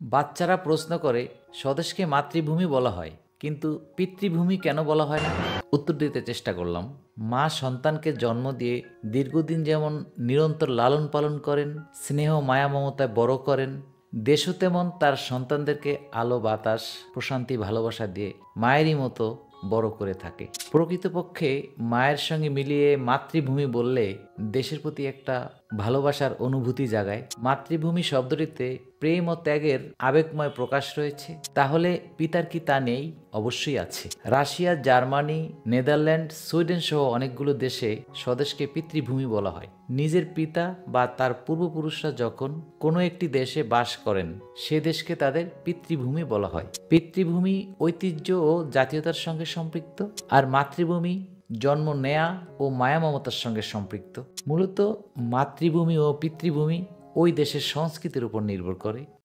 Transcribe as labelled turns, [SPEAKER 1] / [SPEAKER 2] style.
[SPEAKER 1] বাচ্চারা প্রশ্ন করে স্বদেশকে মাতৃভূমি বলা হয় কিন্তু পিতৃভূমি কেন বলা হয় না। উত্তর দিতে চেষ্টা করলাম। মা সন্তানকে জন্ম দিয়ে দীর্ঘদিন যেমন নিরন্তর লালন পালন করেন, স্নেহ মায়া মমতায় বড় করেন, দেশও তেমন তার সন্তানদেরকে আলো বাতাস প্রশান্তি ভালোবাসা দিয়ে মায়েরই মতো বড় করে থাকে। প্রকৃতপক্ষে মায়ের সঙ্গে মিলিয়ে মাতৃভূমি বললে দেশের প্রতি একটা ভালোবাসার অনুভূতি জাগায়। মাতৃভূমি শব্দটিতে প্রেম ও ত্যাগের আবেগময় প্রকাশ রয়েছে। তাহলে পিতার কি তা নেই? অবশ্যই আছে। রাশিয়া, জার্মানি, নেদারল্যান্ড, সুইডেন সহ অনেকগুলো দেশে স্বদেশকে পিতৃভূমি বলা হয়। নিজের পিতা বা তার পূর্বপুরুষরা যখন কোনো একটি দেশে বাস করেন সে দেশকে তাদের পিতৃভূমি বলা হয়। পিতৃভূমি ঐতিহ্য ও জাতীয়তার সঙ্গে সম্পৃক্ত, আর মাতৃভূমি জন্ম নেয়া ও মায়া মমতার সঙ্গে সম্পৃক্ত। মূলত মাতৃভূমি ও পিতৃভূমি ওই দেশের সংস্কৃতির উপর নির্ভর করে।